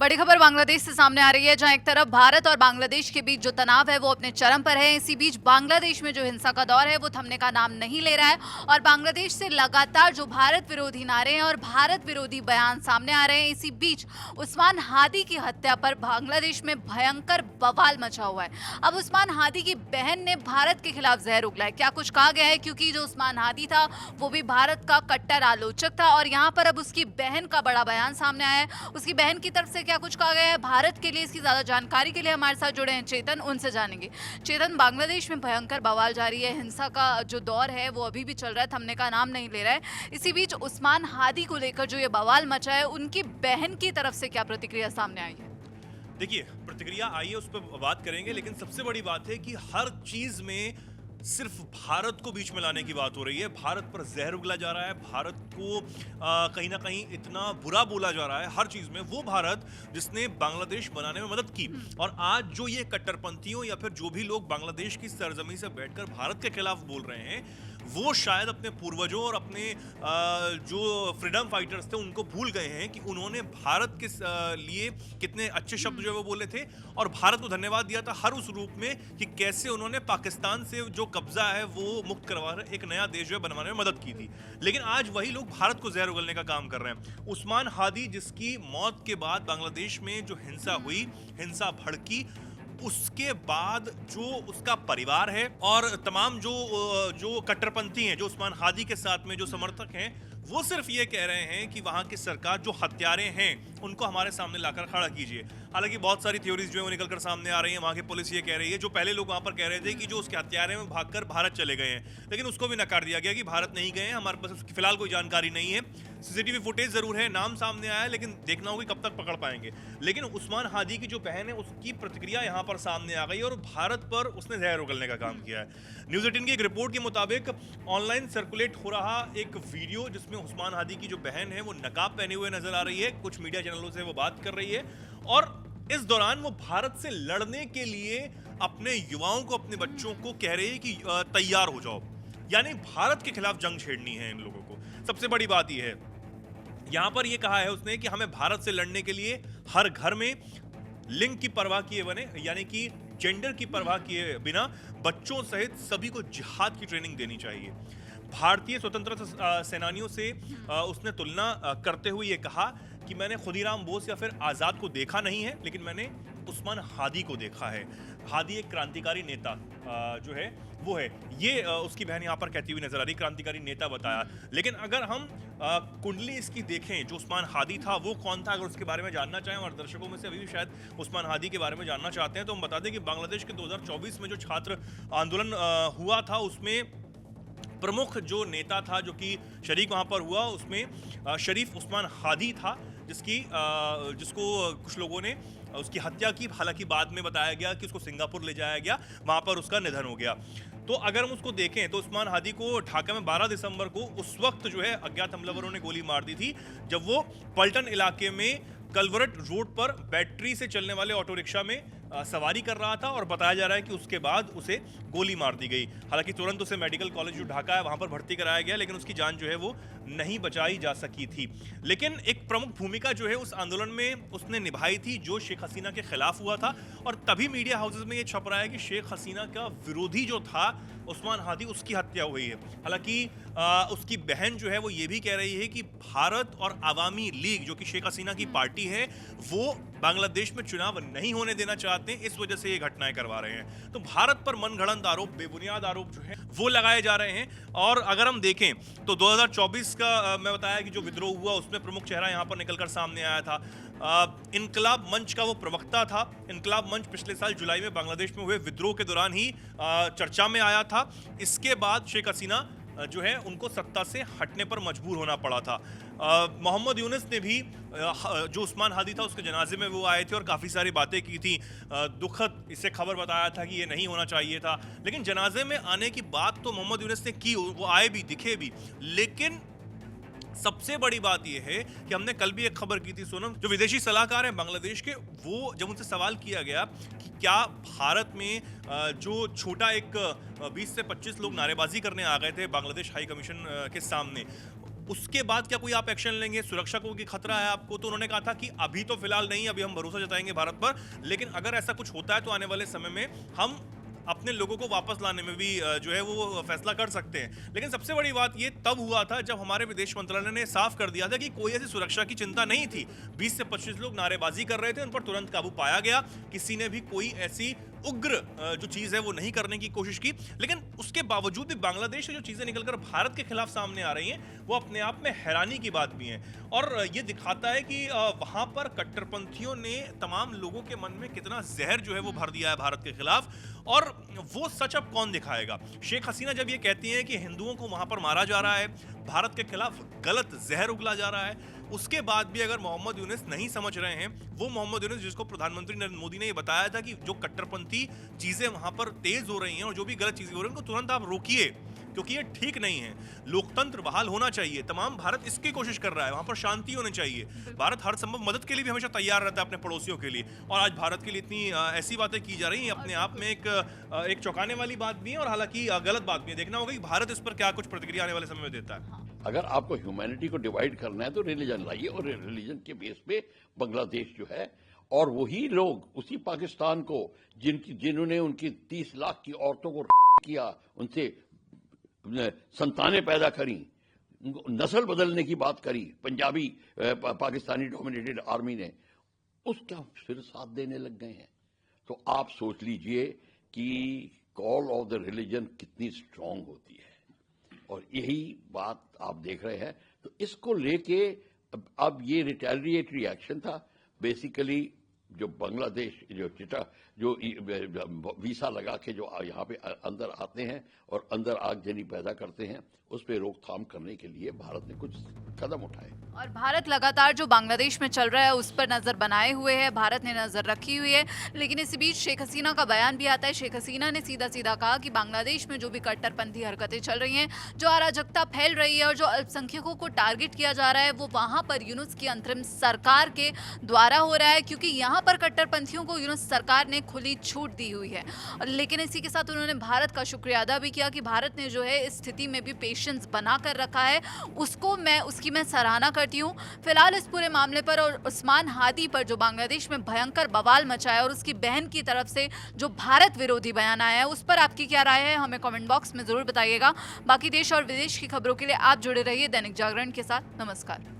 बड़ी खबर बांग्लादेश से सामने आ रही है, जहां एक तरफ भारत और बांग्लादेश के बीच जो तनाव है वो अपने चरम पर है। इसी बीच बांग्लादेश में जो हिंसा का दौर है वो थमने का नाम नहीं ले रहा है और बांग्लादेश से लगातार जो भारत विरोधी नारे हैं और भारत विरोधी बयान सामने आ रहे हैं। इसी बीच उस्मान हादी की हत्या पर बांग्लादेश में भयंकर बवाल मचा हुआ है। अब उस्मान हादी की बहन ने भारत के खिलाफ जहर उगला है। क्या कुछ कहा गया है, क्योंकि जो उस्मान हादी था वो भी भारत का कट्टर आलोचक था और यहाँ पर अब उसकी बहन का बड़ा बयान सामने आया है। उसकी बहन की तरफ से क्या कुछ कहा गया है भारत के लिए, इसकी ज्यादा जानकारी के लिए हमारे साथ जुड़े हैं चेतन, उनसे जानेंगे। चेतन, बांग्लादेश में भयंकर बवाल जारी है, हिंसा का जो दौर है वो अभी भी चल रहा है, थमने का नाम नहीं ले रहा है। इसी बीच उस्मान हादी को लेकर जो ये बवाल मचा है, उनकी बहन की तरफ से क्या प्रतिक्रिया सामने आई है? देखिए, प्रतिक्रिया आई है, उस पर बात करेंगे, लेकिन सबसे बड़ी बात है कि हर चीज में सिर्फ भारत को बीच में लाने की बात हो रही है। भारत पर जहर उगला जा रहा है, भारत को कहीं ना कहीं इतना बुरा बोला जा रहा है हर चीज में। वो भारत जिसने बांग्लादेश बनाने में मदद की, और आज जो ये कट्टरपंथियों या फिर जो भी लोग बांग्लादेश की सरजमी से बैठकर भारत के खिलाफ बोल रहे हैं, वो शायद अपने पूर्वजों और अपने जो फ्रीडम फाइटर्स थे उनको भूल गए हैं कि उन्होंने भारत के लिए कितने अच्छे शब्द जो है वो बोले थे और भारत को धन्यवाद दिया था हर उस रूप में कि कैसे उन्होंने पाकिस्तान से जो कब्जा है वो मुक्त करवा कर एक नया देश जो है बनवाने में मदद की थी। लेकिन आज वही लोग भारत को जहर उगलने का काम कर रहे हैं। उस्मान हादी, जिसकी मौत के बाद बांग्लादेश में जो हिंसा हुई, हिंसा भड़की, उसके बाद जो उसका परिवार है और तमाम जो कट्टरपंथी हैं, जो उस्मान हादी के साथ में जो समर्थक हैं, वो सिर्फ ये कह रहे हैं कि वहां की सरकार जो हत्यारे हैं उनको हमारे सामने लाकर खड़ा कीजिए। हालांकि बहुत सारी थ्योरीज जो है वो निकलकर सामने आ रही हैं। वहां की पुलिस ये कह रही है, जो पहले लोग वहां पर कह रहे थे कि जो उसके हत्यारे में भागकर भारत चले गए हैं, लेकिन उसको भी नकार दिया गया कि भारत नहीं गए हैं, हमारे पास उसकी फिलहाल कोई जानकारी नहीं है। सीसीटीवी फुटेज जरूर है, नाम सामने आया है, लेकिन देखना होगा कब तक पकड़ पाएंगे। लेकिन उस्मान हादी की जो बहन है उसकी प्रतिक्रिया यहाँ पर सामने आ गई और भारत पर उसने जहर उगलने का काम किया है। न्यूज़ 18 की एक रिपोर्ट के मुताबिक ऑनलाइन सर्कुलेट हो रहा एक वीडियो जिसमें उस्मान हादी की जो बहन है वो नकाब पहने हुए नजर आ रही है, कुछ मीडिया चैनलों से वो बात कर रही है और इस दौरान वो भारत से लड़ने के लिए अपने युवाओं को, अपने बच्चों को कह रही है कि तैयार हो जाओ, यानी भारत के खिलाफ जंग छेड़नी है इन लोगों को। सबसे बड़ी बात यह है, यहां पर यह कहा है उसने कि हमें भारत से लड़ने के लिए हर घर में लिंग की परवाह किए बने, यानी कि जेंडर की परवाह किए बिना बच्चों सहित सभी को जिहाद की ट्रेनिंग देनी चाहिए। भारतीय स्वतंत्रता सेनानियों से उसने तुलना करते हुए ये कहा कि मैंने खुदीराम बोस या फिर आज़ाद को देखा नहीं है, लेकिन मैंने उस्मान हादी को देखा है। हादी एक क्रांतिकारी नेता जो है वो है, ये उसकी बहन यहाँ पर कहती हुई नजर आ रही, क्रांतिकारी नेता बताया। लेकिन अगर हम कुंडली इसकी देखें, जो उस्मान हादी था वो कौन था, अगर उसके बारे में जानना चाहें, और दर्शकों में से अभी भी शायद उस्मान हादी के बारे में जानना चाहते हैं, तो हम बता दें कि बांग्लादेश के 2024 में जो छात्र आंदोलन हुआ था उसमें प्रमुख जो नेता था जो कि शरीक वहां पर हुआ, उसमें शरीफ उस्मान हादी था, जिसको कुछ लोगों ने उसकी हत्या की। हालांकि बाद में बताया गया कि उसको सिंगापुर ले जाया गया, वहां पर उसका निधन हो गया। तो अगर हम उसको देखें तो उस्मान हादी को ढाका में 12 दिसंबर को उस वक्त जो है अज्ञात हमलावरों ने गोली मार दी थी, जब वो पलटन इलाके में कलवरट रोड पर बैटरी से चलने वाले ऑटो रिक्शा में सवारी कर रहा था और बताया जा रहा है कि उसके बाद उसे गोली मार दी गई। हालांकि तुरंत उसे मेडिकल कॉलेज जो ढाका है वहां पर भर्ती कराया गया, लेकिन उसकी जान जो है वो नहीं बचाई जा सकी थी। लेकिन एक प्रमुख भूमिका जो है उस आंदोलन में उसने निभाई थी जो शेख हसीना के खिलाफ हुआ था, और तभी मीडिया हाउसेज में ये छप रहा है कि शेख हसीना का विरोधी जो था उस्मान हादी, उसकी हत्या हुई है। हालांकि उसकी बहन जो है वो ये भी कह रही है कि भारत और अवामी लीग, जो कि शेख हसीना की पार्टी है, वो बांग्लादेश में चुनाव नहीं होने देना चाहते हैं, इस वजह से ये घटनाएं करवा रहे हैं। तो भारत पर मनगढ़ंत आरोप, बेबुनियाद आरोप जो है वो लगाए जा रहे हैं। और अगर हम देखें तो 2024 का मैं बताया कि जो विद्रोह हुआ उसमें प्रमुख चेहरा यहाँ पर निकलकर सामने आया था, इनकलाब मंच का वो प्रवक्ता था। इनकलाब मंच पिछले साल जुलाई में बांग्लादेश में हुए विद्रोह के दौरान ही चर्चा में आया था। इसके बाद शेख हसीना जो है उनको सत्ता से हटने पर मजबूर होना पड़ा था। मोहम्मद यूनुस ने भी जो उस्मान हादी था उसके जनाजे में वो आए थे और काफ़ी सारी बातें की थी। दुखद इससे खबर बताया था कि ये नहीं होना चाहिए था, लेकिन जनाजे में आने की बात तो मोहम्मद यूनुस ने की, वो आए भी, दिखे भी। लेकिन सबसे बड़ी बात यह है कि हमने कल भी एक खबर की थी, सोनम, जो विदेशी सलाहकार हैं बांग्लादेश के, वो जब उनसे सवाल किया गया कि क्या भारत में जो छोटा एक 20 से 25 लोग नारेबाजी करने आ गए थे बांग्लादेश हाई कमीशन के सामने, उसके बाद क्या कोई आप एक्शन लेंगे, सुरक्षा को की खतरा है आपको? तो उन्होंने कहा था कि अभी तो फिलहाल नहीं, अभी हम भरोसा जताएंगे भारत पर, लेकिन अगर ऐसा कुछ होता है तो आने वाले समय में हम अपने लोगों को वापस लाने में भी जो है वो फैसला कर सकते हैं। लेकिन सबसे बड़ी बात ये तब हुआ था जब हमारे विदेश मंत्रालय ने साफ कर दिया था कि कोई ऐसी सुरक्षा की चिंता नहीं थी। 20 से 25 लोग नारेबाजी कर रहे थे, उन पर तुरंत काबू पाया गया। किसी ने भी कोई ऐसी उग्र जो चीज है वो नहीं करने की कोशिश की। लेकिन उसके बावजूद भी बांग्लादेश से जो चीजें निकलकर भारत के खिलाफ सामने आ रही हैं वो अपने आप में हैरानी की बात भी है। और ये दिखाता है कि वहां पर कट्टरपंथियों ने तमाम लोगों के मन में कितना जहर जो है वो भर दिया है भारत के खिलाफ। और वो सच अब कौन दिखाएगा? शेख हसीना जब ये कहती हैं कि हिंदुओं को वहां पर मारा जा रहा है, भारत के खिलाफ गलत जहर उगला जा रहा है, उसके बाद भी अगर मोहम्मद यूनुस नहीं समझ रहे हैं, वो मोहम्मद यूनुस जिसको प्रधानमंत्री नरेंद्र मोदी ने ये बताया था कि जो कट्टरपंथी चीजें वहां पर तेज हो रही हैं और जो भी गलत चीजें हो रही हैं उनको तुरंत आप रोकिए, क्योंकि ये ठीक नहीं है। लोकतंत्र बहाल होना चाहिए, तमाम भारत इसकी कोशिश कर रहा है, वहां पर शांति होनी चाहिए। भारत हर संभव मदद के लिए भी हमेशा तैयार रहता है अपने पड़ोसियों के लिए। और आज भारत के लिए इतनी ऐसी बातें की जा रही हैं, अपने आप में एक चौंकाने वाली बात भी है और हालांकि गलत बात भी है। देखना होगा कि भारत इस पर क्या कुछ प्रतिक्रिया आने वाले समय में देता है। अगर आपको ह्यूमैनिटी को डिवाइड करना है तो रिलीजन लाइए, और रिलीजन के बेस पे बांग्लादेश जो है, और वही लोग उसी पाकिस्तान को जिन्होंने उनकी 30 लाख की औरतों को किया, उनसे संतानें पैदा करी, नस्ल बदलने की बात करी पंजाबी पाकिस्तानी डोमिनेटेड आर्मी ने, उसका फिर साथ देने लग गए हैं। तो आप सोच लीजिए कि कॉल ऑफ द रिलीजन कितनी स्ट्रांग होती है, और यही बात आप देख रहे हैं। तो इसको लेके अब ये रिटेलिएटरी एक्शन था। बेसिकली जो बांग्लादेश जो वीसा लगा के जो यहाँ पे अंदर आते हैं और अंदर आगजनी पैदा करते हैं, उस पे रोकथाम करने के लिए भारत ने कुछ कदम उठाए। और भारत लगातार जो बांग्लादेश में चल रहा है उस पर नजर बनाए हुए है, भारत ने नजर रखी हुई है। लेकिन इसी बीच शेख हसीना का बयान भी आता है। शेख हसीना ने सीधा सीधा कहा कि बांग्लादेश में जो भी कट्टरपंथी हरकतें चल रही हैं, जो अराजकता फैल रही है और जो अल्पसंख्यकों को टारगेट किया जा रहा है, वो वहां पर यूनुस की अंतरिम सरकार के द्वारा हो रहा है, क्योंकि यहाँ पर कट्टरपंथियों को यूनुस सरकार ने खुली छूट दी हुई है। लेकिन इसी के साथ उन्होंने भारत का शुक्रिया अदा भी किया कि भारत ने जो है इस स्थिति में भी पेशेंस बना कर रखा है, उसकी मैं सराहना करती हूँ। फिलहाल इस पूरे मामले पर और उस्मान हादी पर जो बांग्लादेश में भयंकर बवाल मचाया और उसकी बहन की तरफ से जो भारत विरोधी बयान आया है, उस पर आपकी क्या राय है, हमें कमेंट बॉक्स में जरूर बताइएगा। बाकी देश और विदेश की खबरों के लिए आप जुड़े रहिए दैनिक जागरण के साथ। नमस्कार।